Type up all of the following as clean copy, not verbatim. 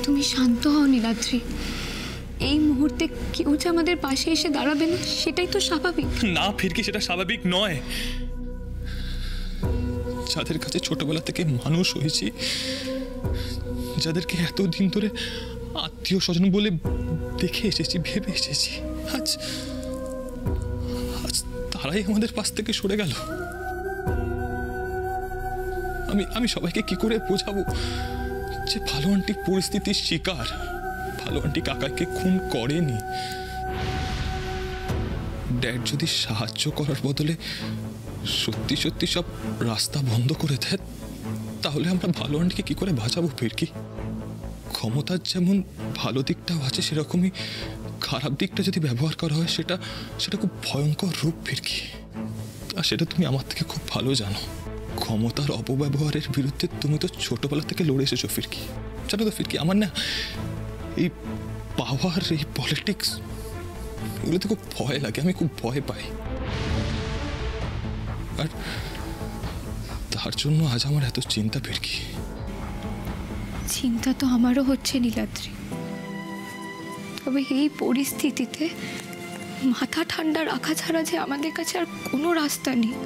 তুমি শান্ত হও নীলাদ্রি। এই মুহূর্তে কেউ যে আমাদের পাশে এসে দাঁড়াবে না সেটাই তো স্বাভাবিক। না ফিরকি, সেটা স্বাভাবিক নয়। যাদের কাছে ছোটবেলা থেকে মানুষ হয়েছি, যাদেরকে এতদিন ধরে আত্মীয় স্বজন বলে দেখে এসেছি, ভেবে এসেছি, আজ তারাই আমাদের পাশ থেকে সরে গেল। আমি সবাইকে কি করে বোঝাবো যে ভালো আন্টি পরিস্থিতির শিকার, ভালো আন্টি কাকাকে খুন করেনি। ড্যাড যদি সাহায্য করার বদলে সত্যি সত্যি সব রাস্তা বন্ধ করে দেয়, তাহলে আমরা ভালো আন্টিকে কি করে বাঁচাবো ফিরকি? ক্ষমতার যেমন ভালো দিকটাও আছে, সেরকমই খারাপ দিকটা যদি ব্যবহার করা হয় সেটা খুব ভয়ঙ্কর রূপ ফিরকি। আর সেটা তুমি আমার থেকে খুব ভালো জানো। ক্ষমতার অপব্যবহারের বিরুদ্ধে তুমি তো ছোটবেলা থেকে লড়ে এসেছো ফিরকি। জানো তো ফিরকি, আমার না এই পাওয়ার, এই পলিটিক্স, এগুলোতে খুব ভয় লাগে, আমি খুব ভয় পাই। আর তার জন্য আজ আমার এত চিন্তা ফিরকি। চিন্তা তো আমারও হচ্ছে নীলাদ্রি, তবে এই পরিস্থিতিতে মাথা ঠান্ডা রাখা ছাড়া যে আমাদের কাছে আর কোনো রাস্তা নেই।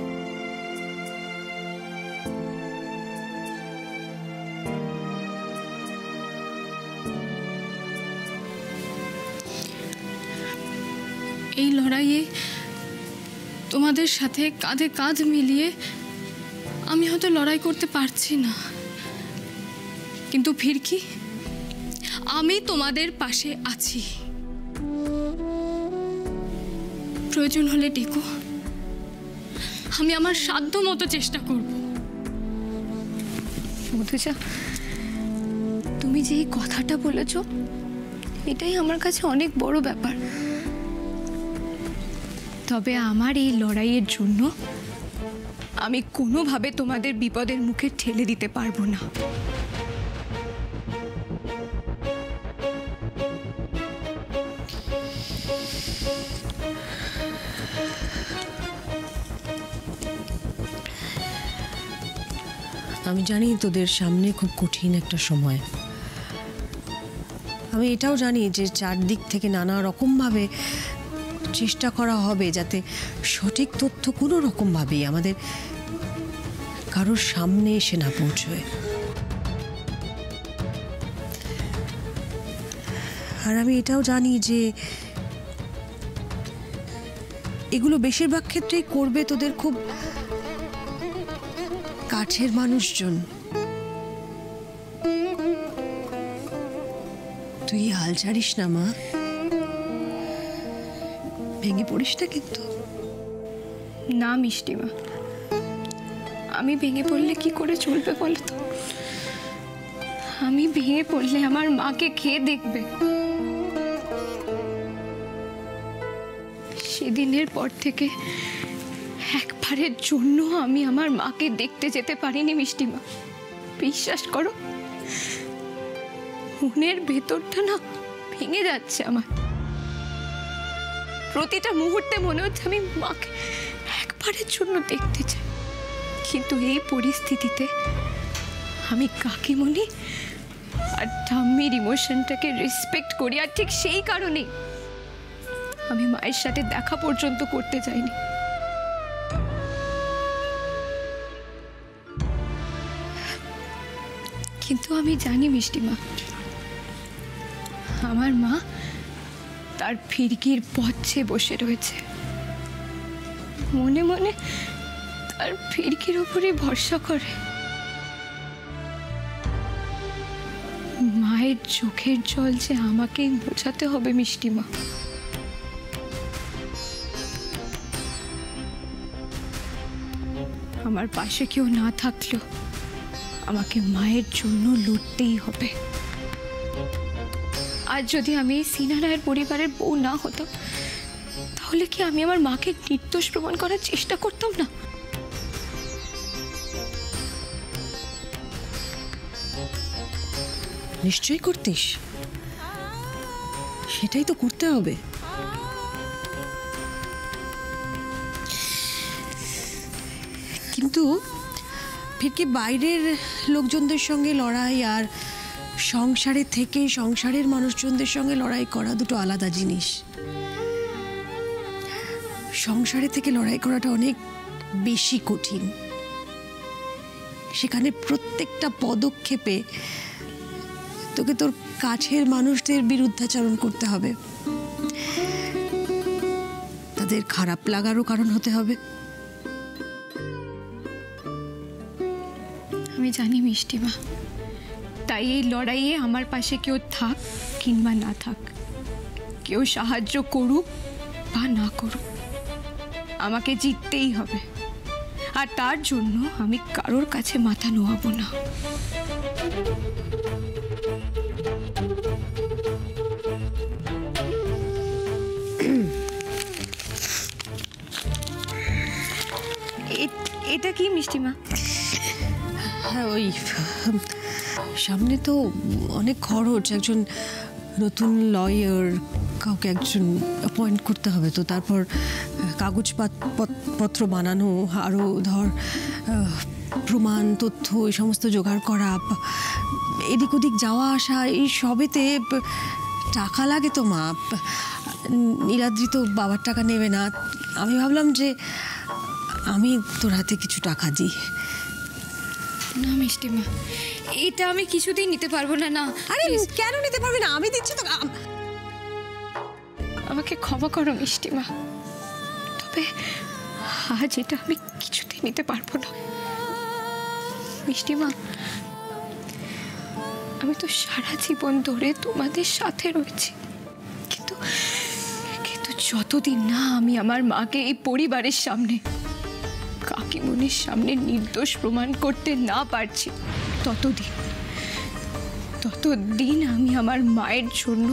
এই লড়াইয়ে তোমাদের সাথে কাঁধে কাঁধ মিলিয়ে আমি হয়তো লড়াই করতে পারছি না, কিন্তু ফিরকি আমি তোমাদের পাশে আছি। প্রয়োজন হলে ডেকো, আমি আমার সাধ্য মতো চেষ্টা করব। মধুজা, তুমি যে এই কথাটা বলেছ এটাই আমার কাছে অনেক বড় ব্যাপার। তবে আমার এই লড়াইয়ের জন্য আমি কোনোভাবে তোমাদের বিপদের মুখে ঠেলে দিতে পারবো না। আমি জানি তোদের সামনে খুব কঠিন একটা সময়। আমি এটাও জানি যে চারদিক থেকে নানা রকমভাবে চেষ্টা করা হবে যাতে সঠিক তথ্য কোনো রকমভাবেই আমাদের কারোর সামনে এসে না পৌঁছয়। আর আমি এটাও জানি যে এগুলো বেশিরভাগ ক্ষেত্রেই করবে তোদের খুব কাছের মানুষজন। তুই হাল ছাড়িস না মা, ভেঙে পড়িস না কিন্তু। না মিষ্টিমা, আমি ভেঙে পড়লে কি করে চলবে বলো তো? আমি ভেঙে পড়লে আমার মাকে খেয়ে দেখবে। সেদিনের পর থেকে একবারের জন্য আমি আমার মাকে দেখতে যেতে পারিনি মিষ্টিমা। বিশ্বাস করো, মনের ভেতরটা না ভেঙে যাচ্ছে আমার। প্রতিটা মুহূর্তে মনে হচ্ছে আমি মাকে একবারের জন্য দেখতে চাই, কিন্তু এই পরিস্থিতিতে আমি কাকিমণি আর ঠাম্মির ইমোশনটাকে রেসপেক্ট করি। আর ঠিক সেই কারণেই আমি মায়ের সাথে দেখা পর্যন্ত করতে চাইনি। কিন্তু আমি জানি মিষ্টিমা, আমার মা তার ফিরকির পথে বসে রয়েছে, মনে মনে তার ফিরকির উপরে ভরসা করে। মায়ের চোখের জল যে আমাকেই বোঝাতে হবে মিষ্টিমা। আমার পাশে কেউ না থাকলেও আমাকে মায়ের জন্য লড়তেই হবে। আজ যদি আমি এই সিনহা রায়ের পরিবারের বউ না হতাম, তাহলে কি আমি আমার মাকে নির্দোষ প্রমাণ করার চেষ্টা করতাম না? নিশ্চয়ই করতিস, সেটাই তো করতে হবে। কিন্তু ফিরকি বাইরের লোকজনদের সঙ্গে লড়াই আর সংসারে থেকে সংসারের মানুষজনদের সঙ্গে লড়াই করা দুটো আলাদা জিনিস। সংসারে থেকে লড়াই করাটা অনেক বেশি কঠিন। সেখানে প্রত্যেকটা পদক্ষেপে তোকে তোর কাছের মানুষদের বিরুদ্ধাচরণ করতে হবে, তাদের খারাপ লাগারও কারণ হতে হবে। আমি জানি মিষ্টিমা, তাই এই লড়াইয়ে আমার পাশে কেউ থাক কিংবা না থাক, কেউ সাহায্য করুক বা না করুক, আমাকে জিততেই হবে। আর তার জন্য আমি কারোর কাছে মাথা নোয়াবো না। এটা কি মিষ্টিমা? হ্যাঁ, ওই সামনে তো অনেক খরচ, একজন নতুন লয়ার কাউকে একজন অ্যাপয়েন্ট করতে হবে, তো তারপর কাগজপত্র বানানো, আরও ধর প্রমাণ তথ্য এই সমস্ত জোগাড় করা, এদিক ওদিক যাওয়া আসা, এই সবেতে টাকা লাগে তো মা। নীলাদ্রি তো বাবার টাকা নেবে না। আমি ভাবলাম যে আমি তোর হাতে কিছু টাকা দিই। না মিষ্টিমা, এটা আমি কিছুতেই নিতে পারবো না। না। আরে কেন নিতে পারবি না? আমি দিচ্ছি তো। আমাকে ক্ষমা করো মিষ্টিমা, তবে আজ এটা আমি কিছুতেই নিতে পারবো না। মিষ্টিমা, আমি তো সারা জীবন ধরে তোমাদের সাথে রয়েছি, কিন্তু যতদিন না আমি আমার মাকে এই পরিবারের সামনে, কাকিমণির সামনে নির্দোষ প্রমাণ করতে না পারছি, ততদিন আমি আমার মায়ের জন্য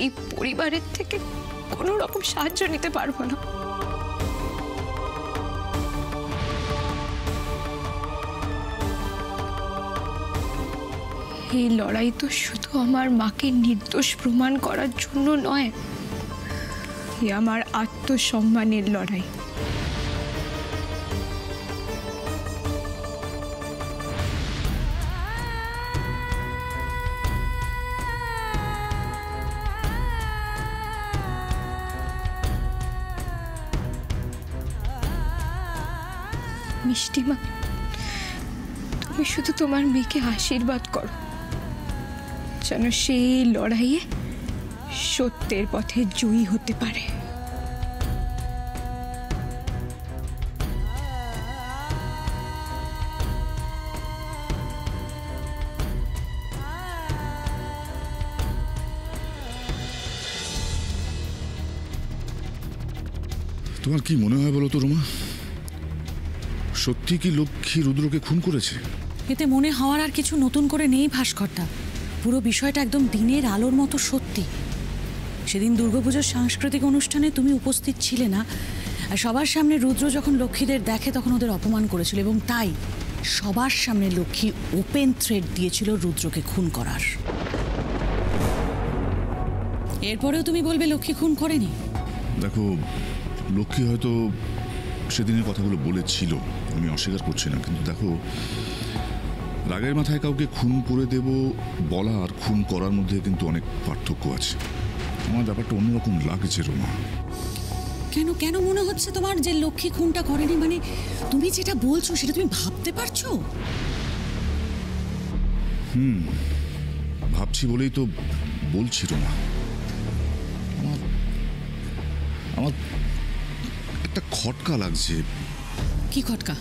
এই পরিবারের থেকে কোনো রকম সাহায্য নিতে পারবো না। এই লড়াই তো শুধু আমার মাকে নির্দোষ প্রমাণ করার জন্য নয়, এ আমার আত্মসম্মানের লড়াই। মিষ্টিমা, তুমি শুধু তোমার মেয়েকে আশীর্বাদ করো যেন সেই লড়াইয়ে সত্যের পথে জয়ী হতে পারে। তোমার কি মনে হয় বলো তো রোমা, সত্যি কি লক্ষ্মী রুদ্রকে খুন করেছে? এতে মনে হওয়ার আর কিছু নতুন করে নেই ভাস্করদা। পুরো বিষয়টা একদম দিনের আলোর মতো সত্যি। সেদিন দুর্গাপুজোর সাংস্কৃতিক অনুষ্ঠানে তুমি উপস্থিত ছিলে না, আর সবার সামনে রুদ্র যখন লক্ষ্মীদের দেখে তখন ওদের অপমান করেছিল, এবং তাই সবার সামনে লক্ষ্মী ওপেন থ্রেট দিয়েছিল রুদ্রকে খুন করার। এরপরেও তুমি বলবে লক্ষ্মী খুন করেনি? দেখো, লক্ষ্মী হয়তো সেদিনের কথাগুলো বলেছিল, আমি অস্বীকার করছি না, কিন্তু দেখো, রাগের মাথায় কাউকে খুন করে দেব বলা আর খুন করার মধ্যে কিন্তু অনেক পার্থক্য আছে। আমার ব্যাপারটা অন্যরকম লাগছে রোমা। কেন কেন মনে হচ্ছে তোমার যে লক্ষ্মী খুনটা করেনি? মানে তুমি যেটা বলছো সেটা তুমি ভাবতে পারছো? ভাবছি বলেই তো বলছি রোমা। আমার একটা খটকা লাগছে। কি খটকা?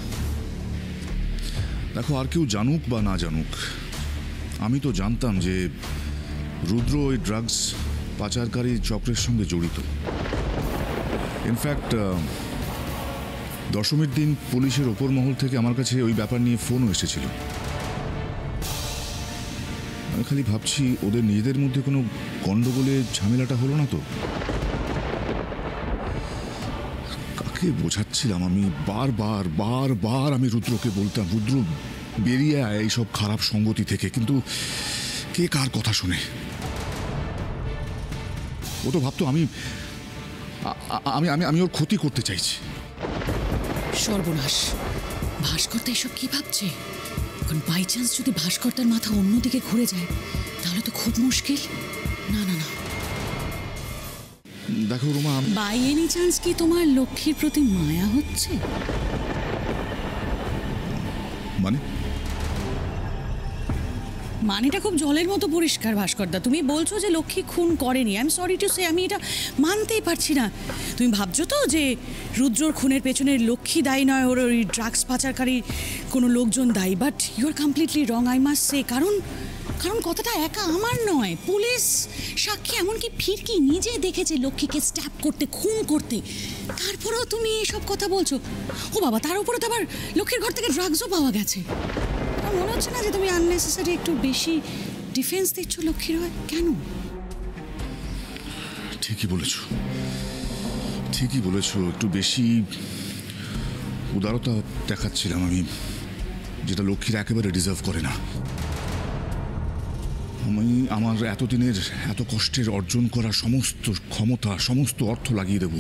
দেখো, আর কেউ জানুক বা না জানুক, আমি তো জানতাম যে রুদ্র ওই ড্রাগস পাচারকারী চক্রের সঙ্গে জড়িত। ইনফ্যাক্ট দশমীর দিন পুলিশের ওপর মহল থেকে আমার কাছে ওই ব্যাপার নিয়ে ফোনও এসেছিল। আমি খালি ভাবছি ওদের নিজেদের মধ্যে কোনো গন্ডগোলে ঝামেলাটা হলো না তো? কাকে বোঝাচ্ছিলাম আমি? বারবার আমি রুদ্রকে বলতাম, রুদ্র বেরিয়ে আয় এইসব খারাপ সঙ্গতি থেকে, কিন্তু কে কার কথা শুনে? ও তো ভাবতো আমি আমি আমি আমি ওর ক্ষতি করতে চাইছি। সর্বনাশ! ভাস্কর্তা এসব কি ভাবছে? এখন বাই চান্স যদি ভাস্কর্তার মাথা অন্যদিকে ঘুরে যায় তাহলে তো খুব মুশকিল। না না না, দেখো রোমা, বাই এনি চান্স কি তোমার লক্ষ্মীর প্রতি মায়া হচ্ছে? মানেটা খুব জলের মতো পরিষ্কার ভাস্করদা। তুমি বলছো যে লক্ষ্মী খুন করেনি। I am sorry to say, আমি এটা মানতেই পারছি না। তুমি ভাবছো তো যে রুদ্রর খুনের পেছনে লক্ষ্মী দায়ী নয়, ওর ওই ড্রাগস পাচারকারী কোনো লোকজন দায়ী। But you are completely wrong, I must say. কারণ কথাটা একা আমার নয়, পুলিশ সাক্ষী, এমনকি ফিরকি নিজে দেখেছে লক্ষ্মীকে স্ট্যাপ করতে, খুন করতে। তারপরেও তুমি এসব কথা বলছো। ও বাবা, তার উপরে তো আবার লক্ষ্মীর ঘর থেকে ড্রাগসও পাওয়া গেছে। মনে হচ্ছে না যে তুমি আননেসেসারি একটু বেশি ডিফেন্স দিচ্ছ লক্ষ্মীর হয়? কেন? ঠিকই বলেছো, একটু বেশি উদারতা দেখাচ্ছিলাম আমি, যেটা লক্ষ্মীর একেবারে ডিজার্ভ করে না। আমি আমার এতদিনের এত কষ্টের অর্জন করা সমস্ত ক্ষমতা, সমস্ত অর্থ লাগিয়ে দেব,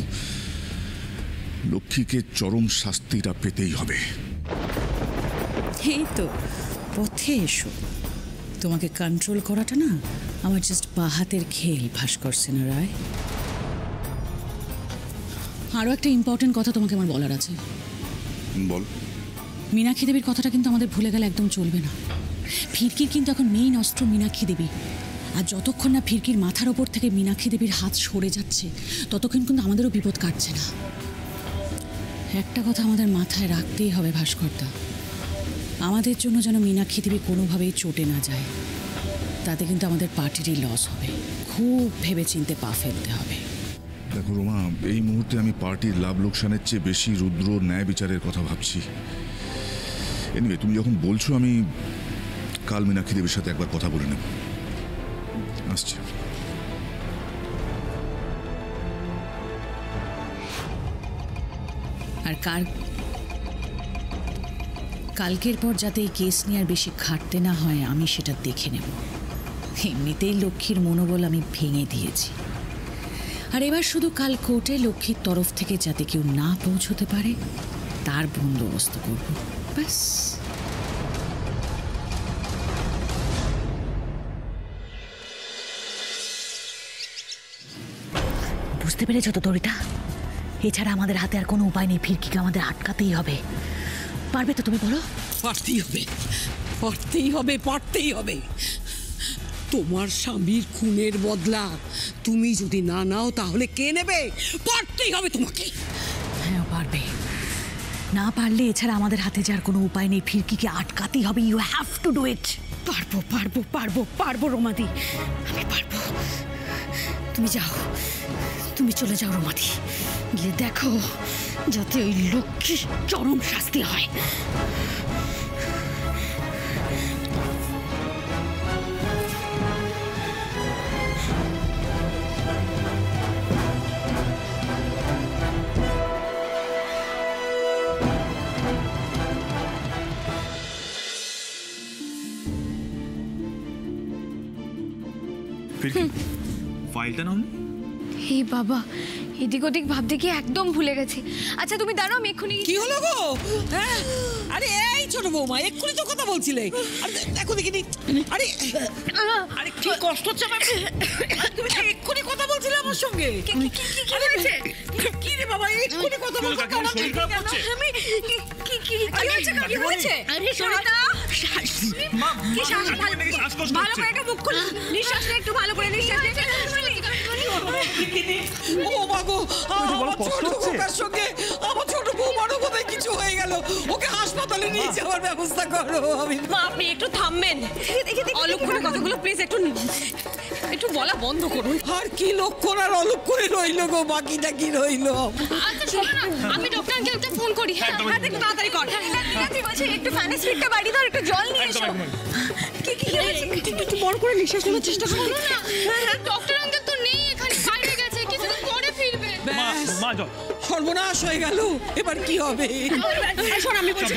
লক্ষ্মীকে চরম শাস্তিটা পেতেই হবে। এই তো পথে এসো। তোমাকে কন্ট্রোল করাটা না আমার জাস্ট বাহাতের খেল ভাস্কর সিনহা রায়। আরও একটা ইম্পর্টেন্ট কথা তোমাকে আমার বলার আছে। বল। মীনাক্ষী দেবীর কথাটা কিন্তু আমাদের ভুলে গেলে একদম চলবে না। ফিরকির কিন্তু এখন মেইন অস্ত্র মীনাক্ষী দেবী। আর যতক্ষণ না ফিরকির মাথার ওপর থেকে মীনাক্ষী দেবীর হাত সরে যাচ্ছে ততক্ষণ কিন্তু আমাদেরও বিপদ কাটছে না। একটা কথা আমাদের মাথায় রাখতেই হবে ভাস্করদা, আমাদের জন্য যেন মীনাক্ষী দেবী কোনোভাবেই চটে না যায়। তাতে কিন্তু আমাদের পার্টিরই লস হবে। খুব ভেবে চিন্তে পা ফেলতে হবে। দেখো রোমা, এই মুহূর্তে আমি পার্টির লাভ লোকসানের চেয়ে বেশি রুদ্র ন্যায় বিচারের কথা ভাবছি। এনিওয়ে, তুমি যখন বলছো, আমি কাল মীনাক্ষী দেবীর সাথে একবার কথা বলে নেব। আসছি। আর কালকের পর যাতে এই কেস নিয়ে আর বেশি খাটতে না হয় আমি সেটা দেখে নেব। এমনিতেই লক্ষ্মীর মনোবল আমি ভেঙে দিয়েছি। আর এবার শুধু কাল কোর্টে লক্ষ্মীর তরফ থেকে যাতে কেউ না পৌঁছতে পারে তার বন্দোবস্ত করব, ব্যাস। বুঝতে পেরেছো তো তরিতা? এছাড়া আমাদের হাতে আর কোনো উপায় নেই। ফিরকিকে আমাদের আটকাতেই হবে। পারবে তো তুমি বলো? পারতেই হবে। তোমার স্বামীর খুনের বদলা তুমি যদি না নাও তাহলে কে নেবে? পারতেই হবে তোমাকে। হ্যাঁ, পারবে। না পারলে এছাড়া আমাদের হাতে যার কোনো উপায় নেই। ফিরকিকে আটকাতেই হবে। You have to do it. পারবো রোমাদি, আমি পারবো। তুমি চলে যাও রোমাদি, গিয়ে দেখো যাতে ওই লক্ষ্মীর চরম শাস্তি হয়। ফাইলটা নাও। হে বাবা, এদিক ওদিক ভাবতে গিয়ে একদম ভুলে গেছি। আচ্ছা তুমি দাঁড়াও, আমি এক্ষুনি। কি হলো গো? হ্যাঁ, আরে এই ছোট বৌমা, এক্ষুনি তো কথা বলছিলে। আরে দেখো দেখিনি। আরে কি কষ্ট হচ্ছে আমার। তুমি তো এক্ষুনি কথা বলছিলে আমার সঙ্গে। কি হয়েছে? কি রে বাবা, এক্ষুনি কথা বলছো কেন? আমি কি হয়েছে? আরে সরিতা, কি শ্বাস ভালো করে একটা মুখ খুলে নিঃশ্বাস নে, একটু ভালো করে নিঃশ্বাস নে। ও মাগো, আমার ছোট বউটার সঙ্গে আমার ছোট বৌমারও বোধহয় কিছু হয়ে গেল। ওকে হাসপাতালে নিয়ে যাওয়ার ব্যবস্থা করো। মা, আপনি একটু থামবেন। অলক্ষণে কথাগুলো প্লিজ একটু বলা বন্ধ করুন। আর কি লক্ষণ আর অলক্ষণে রইল গো, বাকিটা কি রইল? আচ্ছা শোনো না, আমি ডক্টর আঙ্কেলকে ফোন করি। হ্যাঁ, একটু তাড়াতাড়ি কর। ঠিক আছে, একটু ফ্যানের স্পিডটা বাড়িয়ে দাও, একটু জল নিয়ে এসো। একটু বড় করে নিঃশ্বাস নেওয়ার চেষ্টা করো না। ডক্টর আঙ্কেল তো নেই এখানে, বাইরে গেছে, কিছুক্ষণ পরে ফিরবে। সর্বনাশ হয়ে গেল, এবার কি হবে? আমি বলছি,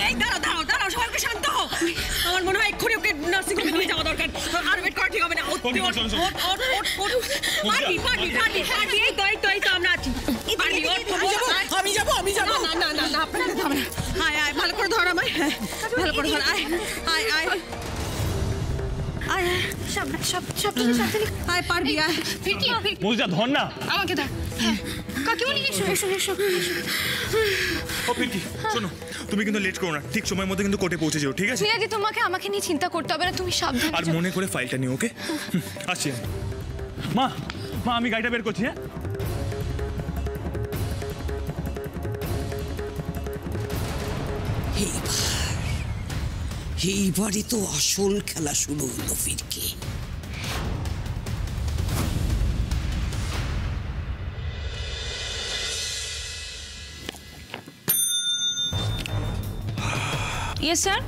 এই দাঁড়াও, সবাইকে শান্ত হও। আমার মনে হয় এক্ষুনি ওকে নার্সিং হোমে নিয়ে যাওয়া দরকার। আর ওয়েট করা ঠিক হবে না। পার্টি, এই তো আমরা আছি। আমি যাবো না না না না আপনাকে ধর না। আয় আয় ভালো করে ধর আমায়, হ্যাঁ ভালো করে ধর। আয় আয় আয় আয় আয় আয় পারবি আয়। মজা ধর না আমাকে দাও। কাকিমণি এসো এসো এসো। ও পিঙ্কি শোনো, তুমি কিন্তু লেট করো না, ঠিক সময়ের মধ্যে কিন্তু কোর্টে পৌঁছে যাও, ঠিক আছে? মিরাদি তোমাকে আমাকে নিয়ে চিন্তা করতে হবে না, তুমি সাবধানে আর যাও। মনে করে ফাইলটা নিও, ওকে? আসছি আমি। মা মা আমি গাড়িটা বের করছি, হ্যাঁ? এইবারই তো আসল খেলা শুরু হলো ফিরকি। Yes sir.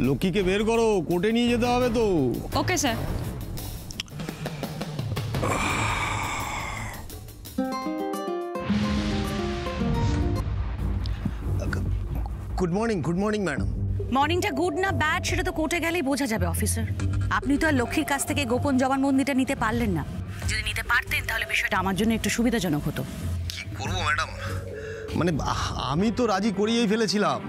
লক্ষ্মীকে বের করো, কোর্টে নিয়ে যেতে হবে তো। Okay sir. Good morning madam. মর্নিংটা গুড না ব্যাড সেটা তো কোর্টে গেলেই বোঝা যাবে অফিসার। আপনি তো আর লক্ষ্মীর কাছ থেকে গোপন জবানবন্দিটা নিতে পারলেন না। যদি নিতে পারতেন তাহলে বিষয়টা আমার জন্য একটু সুবিধাজনক হতো। কি করবো ম্যাডাম, মানে আমি তো রাজি করিয়েই ফেলেছিলাম,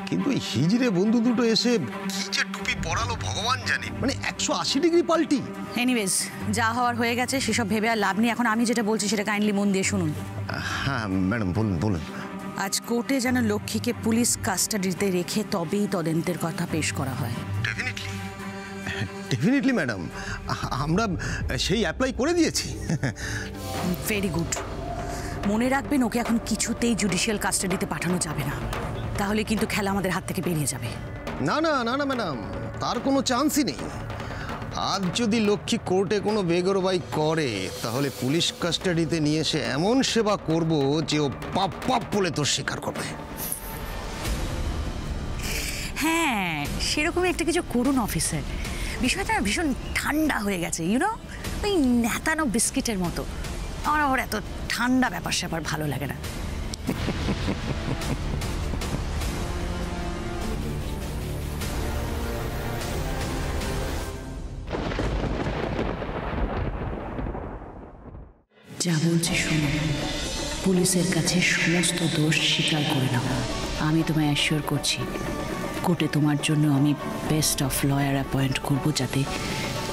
কিন্তু হিজড়ে বন্ধু দুটো এসে কি যে টুপি পরালো ভগবান জানে, মানে 180 ডিগ্রি পাল্টি। এনিওয়েজ যা হওয়ার হয়ে গেছে সেসব ভেবে আর লাভ নেই। এখন আমি যেটা বলছি সেটা কাইন্ডলি মন দিয়ে শুনুন। হ্যাঁ ম্যাডাম বলুন। আজ কোর্টে যেন লক্ষ্মীকে পুলিশ কাস্টাডিতে রেখে তবেই তদন্তের কথা পেশ করা হয়। ডেফিনেটলি ম্যাডাম, আমরা সেই অ্যাপ্লাই করে দিয়েছি। Very good. মনে রাখবেন ওকে এখন কিছুতেই জুডিশিয়াল কাস্টাডিতে পাঠানো যাবে না, তাহলে কিন্তু খেলা আমাদের হাত থেকে বেরিয়ে যাবে। না না না না ম্যাডাম, তার কোনো চান্সই নেই। আজ যদি লক্ষ্মী কোর্টে কোনো বেগরবাই করে তাহলে পুলিশ কাস্টাডিতে নিয়ে এসে এমন সেবা করব যে ও পাপ পাপ বলে তোর স্বীকার করবে। হ্যাঁ সেরকমই একটা কিছু করুন অফিসার। বিষয়টা ভীষণ ঠান্ডা হয়ে গেছে, ইউনো, ওই নেতানো বিস্কিটের মতো। আমার আবার এত ঠান্ডা ব্যাপার স্যাপার ভালো লাগে না। যা বলছি শোনো, পুলিশের কাছে সমস্ত দোষ স্বীকার করে নাও। আমি তোমায় অ্যাসিওর করছি কোর্টে তোমার জন্য আমি বেস্ট অফ লয়ার অ্যাপয়েন্ট করব, যাতে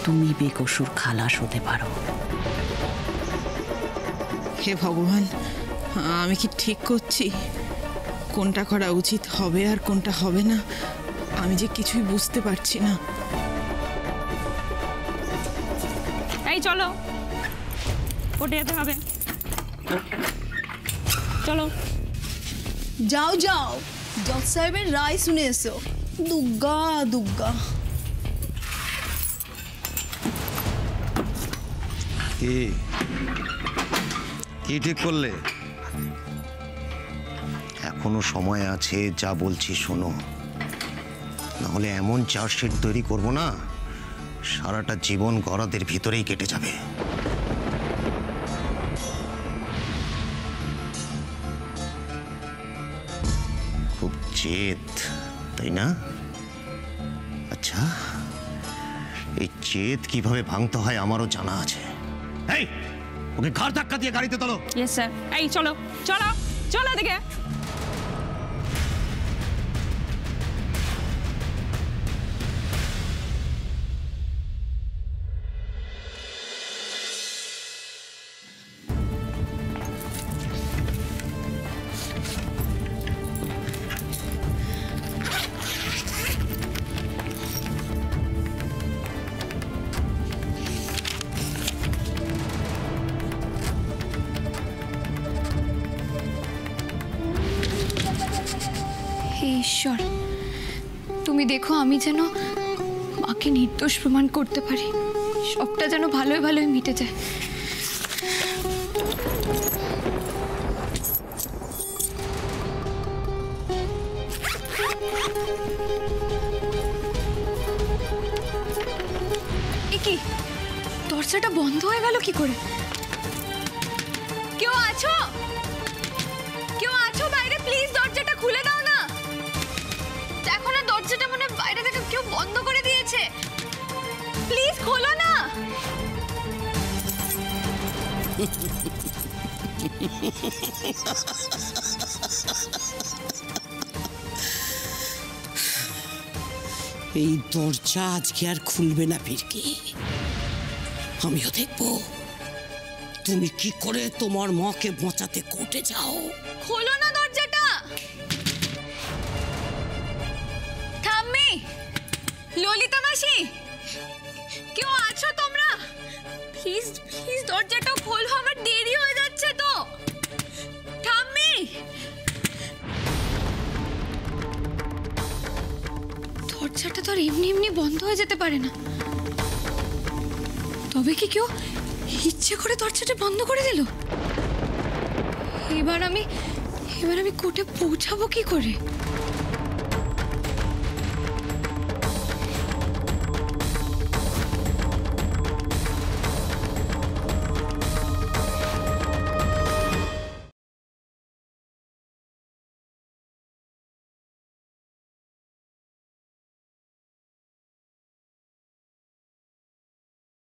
তুমি বেকসুর খালাস হতে পারো। হে ভগবান, আমি কি ঠিক করছি? কোনটা করা উচিত হবে আর কোনটা হবে না আমি যে কিছুই বুঝতে পারছি না। এই চলো, কোর্টে যেতে হবে, চলো। যাও যাও, জজ সাহেবের রায় শুনে এসো। দুগ্গা দুগ্গা। কি ঠিক করলে? এখনো সময় আছে, যা বলছি শোনো, নাহলে এমন চার্জশিট তৈরি করবো না সারাটা জীবন গরাদের ভিতরেই কেটে যাবে। খুব জেদ, তাই না? আচ্ছা, এই জেদ কিভাবে ভাঙতে হয় আমারও জানা আছে। এই, ওকে ঘাড় ধাক্কা দিয়ে গাড়িতে তোলো। Yes sir. এই চলো চলো চলো এদিকে। হে ঈশ্বর, তুমি দেখো আমি যেন মাকে নির্দোষ প্রমাণ করতে পারি, সবটা যেন ভালোই ভালোই মিটে যায়। এ কি, দরজাটা বন্ধ হয়ে গেল কি করে? কেউ আছো? কেউ আছো বাইরে? প্লিজ দরজাটা খুলে দাও না। দেখো না দরজাটা মানে বাইরে থেকে কেউ বন্ধ করে দিয়েছে। প্লিজ খোলো না। এই দরজা আজকে আর খুলবে না ফিরকি। আমিও দেখবো তুমি কি করে তোমার মাকে বাঁচাতে কোর্টে যাও। খোলো না দরজাটা। ঠাম্মি, ললিতা মাসি, কেউ আছো তোমরা? প্লিজ প্লিজ দরজাটা খোলো, আমার দেরি হয়ে যাচ্ছে তো। ঠাম্মি, দরজাটা তো আর এমনি এমনি বন্ধ হয়ে যেতে পারে না। তবে কি কেউ ইচ্ছে করে দরজাটা বন্ধ করে দিল? এবার আমি কোর্টে পৌঁছাবো কি করে?